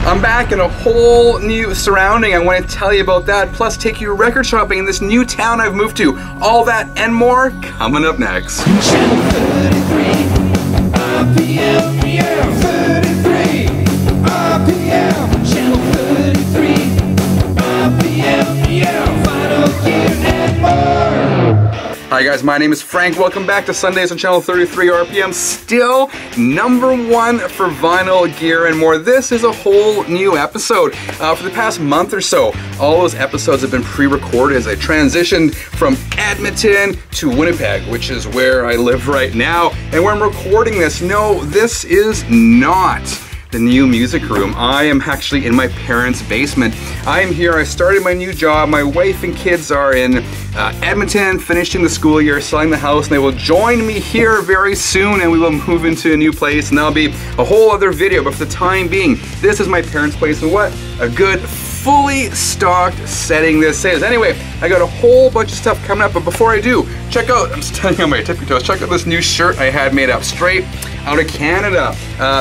I'm back in a whole new surrounding. I want to tell you about that, plus take you record shopping in this new town I've moved to. All that and more coming up next. Channel 33, RPM, yeah, 33, RPM, Channel 33, RPM, yeah, final gear and more. Hi guys, my name is Frank. Welcome back to Sundays on Channel 33 RPM. Still #1 for vinyl gear and more. This is a whole new episode. For the past month or so, all those episodes have been pre-recorded as I transitioned from Edmonton to Winnipeg, which is where I live right now. And where I'm recording this, no, this is not the new music room. I am actually in my parents' basement. I am here, I started my new job. My wife and kids are in Edmonton, finishing the school year, selling the house, and they will join me here very soon, and we will move into a new place, and that'll be a whole other video. But for the time being, this is my parents' place, and what a good fully stocked setting this is. Anyway, I got a whole bunch of stuff coming up, but before I do, check out, I'm standing on my tippy toes, check out this new shirt I had made up straight out of Canada.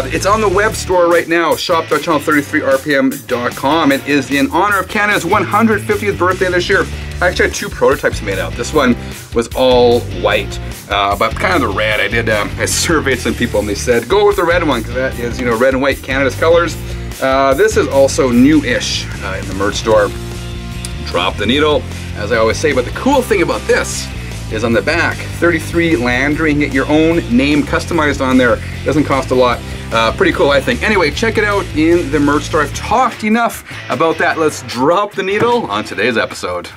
It's on the web store right now, shop.channel33rpm.com. It is in honor of Canada's 150th birthday this year. I actually had 2 prototypes made up. This one was all white, but kind of the red. I surveyed some people and they said, go with the red one, because that is, you know, red and white, Canada's colors. This is also new-ish in the merch store. Drop the needle, as I always say, but the cool thing about this is on the back, 33 Landry, you can get your own name customized on there. Doesn't cost a lot. Pretty cool, I think. Anyway, check it out in the merch store. I've talked enough about that. Let's drop the needle on today's episode.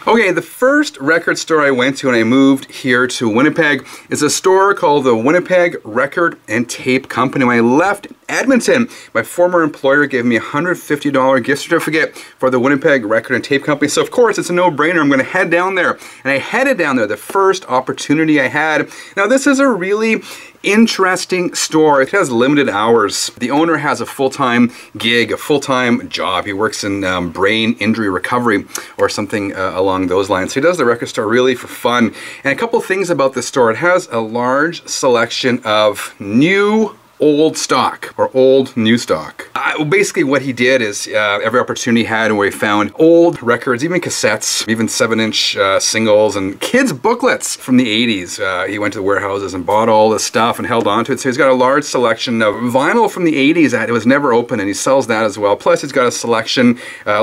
Okay, the first record store I went to when I moved here to Winnipeg is a store called the Winnipeg Record and Tape Company. When I left Edmonton, my former employer gave me a $150 gift certificate for the Winnipeg Record and Tape Company. So of course, it's a no-brainer. I'm going to head down there. And I headed down there the first opportunity I had. Now, this is a really interesting store. It has limited hours. The owner has a full-time gig, a full-time job. He works in brain injury recovery or something along those lines. So he does the record store really for fun. And a couple things about this store. It has a large selection of new old stock or old new stock. Basically what he did is every opportunity he had where he found old records, even cassettes, even 7-inch singles and kids booklets from the 80s. He went to the warehouses and bought all this stuff and held on to it. So he's got a large selection of vinyl from the 80s that it was never opened, and he sells that as well. Plus he's got a selection, a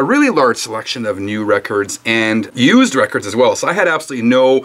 really large selection of new records and used records as well. So I had absolutely no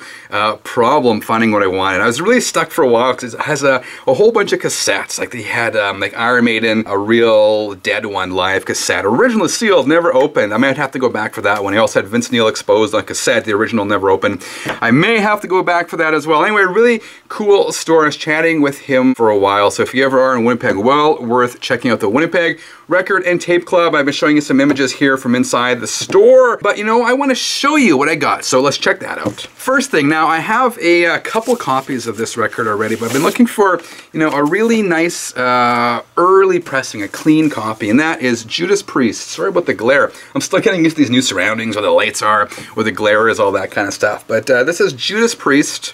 problem finding what I wanted. I was really stuck for a while because it has a whole bunch of cassettes. Like they had like Iron Maiden, a real Dead One live cassette, original sealed, never opened. I might have to go back for that one. He also had Vince Neil Exposed on cassette, the original never opened. I may have to go back for that as well. Anyway, really cool store. I was chatting with him for a while, so if you ever are in Winnipeg, well worth checking out the Winnipeg Record and Tape Club. I've been showing you some images here from inside the store, but you know, I want to show you what I got, so let's check that out. First thing, now I have a couple copies of this record already, but I've been looking for, you know, a really nice early pressing, a clean copy, and that is Judas Priest. Sorry about the glare. I'm still getting used to these new surroundings, where the lights are, where the glare is, all that kind of stuff. But this is Judas Priest,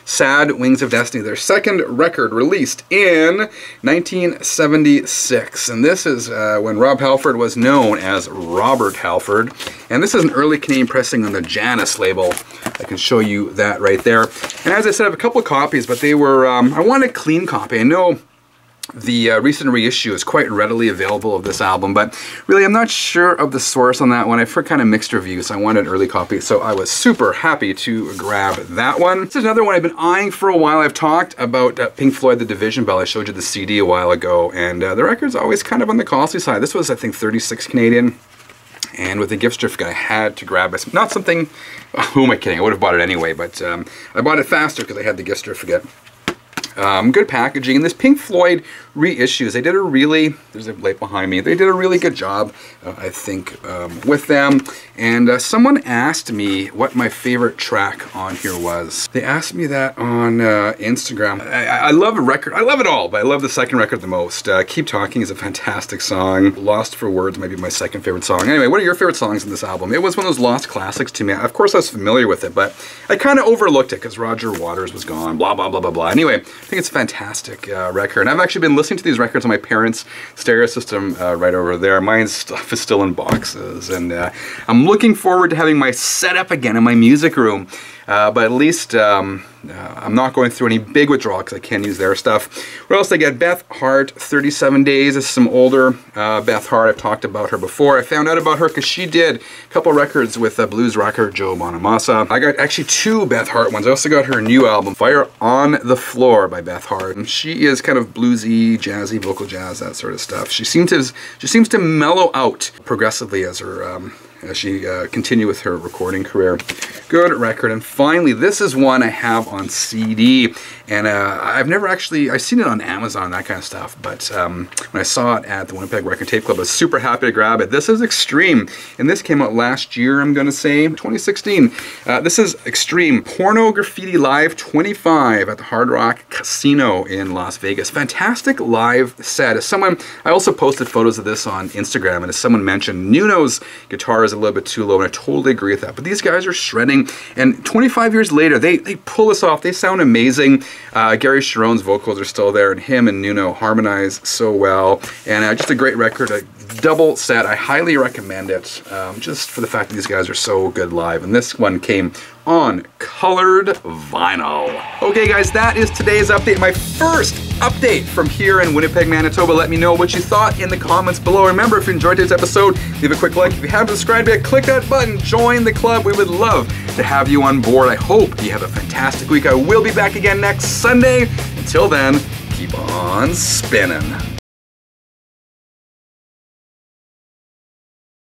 Sad Wings of Destiny, their second record released in 1976. And this is when Rob Halford was known as Robert Halford. And this is an early Canadian pressing on the Janus label. I can show you that right there. And as I said, I have a couple of copies, but they were, I want a clean copy. I know the recent reissue is quite readily available of this album, but really I'm not sure of the source on that one. I've heard kind of mixed reviews. I wanted an early copy, so I was super happy to grab that one. This is another one I've been eyeing for a while. I've talked about Pink Floyd, The Division Bell. I showed you the CD a while ago, and the record's always kind of on the costly side. This was, I think, 36 Canadian. And with the gift certificate, I had to grab it. Not something, who am I kidding? I would have bought it anyway, but I bought it faster because I had the gift certificate. Good packaging, and this Pink Floyd reissues, they did a really, there's a light behind me, they did a really good job, I think, with them. And someone asked me what my favorite track on here was. They asked me that on Instagram. I love a record, I love it all, but I love the second record the most. Keep Talking is a fantastic song. Lost for Words might be my second favorite song. Anyway, what are your favorite songs in this album? It was one of those lost classics to me. Of course I was familiar with it, but I kind of overlooked it because Roger Waters was gone, blah, blah, blah, blah, blah. Anyway, think it's a fantastic record. And I've actually been listening to these records on my parents' stereo system right over there. Mine's stuff is still in boxes, and I'm looking forward to having my setup again in my music room. But at least I'm not going through any big withdrawal because I can't use their stuff. What else did I get? Beth Hart, 37 Days. This is some older Beth Hart. I've talked about her before. I found out about her because she did a couple records with blues rocker Joe Bonamassa. I got actually 2 Beth Hart ones. I also got her new album, Fire on the Floor by Beth Hart. And she is kind of bluesy, jazzy, vocal jazz, that sort of stuff. She seems to mellow out progressively as she continued with her recording career. Good record. And finally, this is one I have on CD, and I've seen it on Amazon, that kind of stuff, but when I saw it at the Winnipeg Record Tape Club, I was super happy to grab it. This is Extreme, and this came out last year, I'm gonna say, 2016. This is Extreme, Porno Graffiti Live 25 at the Hard Rock Casino in Las Vegas. Fantastic live set. I also posted photos of this on Instagram, and as someone mentioned, Nuno's guitar is a little bit too low, and I totally agree with that, but these guys are shredding, and 25 years later, they pull this off. They sound amazing. Gary Sharon's vocals are still there, and him and Nuno harmonize so well, and just a great record, a double set. I highly recommend it, just for the fact that these guys are so good live, and this one came on colored vinyl. Okay guys, that is today's update, my first update from here in Winnipeg, Manitoba. Let me know what you thought in the comments below. Remember, if you enjoyed today's episode, leave a quick like. If you haven't subscribed yet, click that button, join the club. We would love to have you on board. I hope you have a fantastic week. I will be back again next Sunday. Until then, keep on spinning.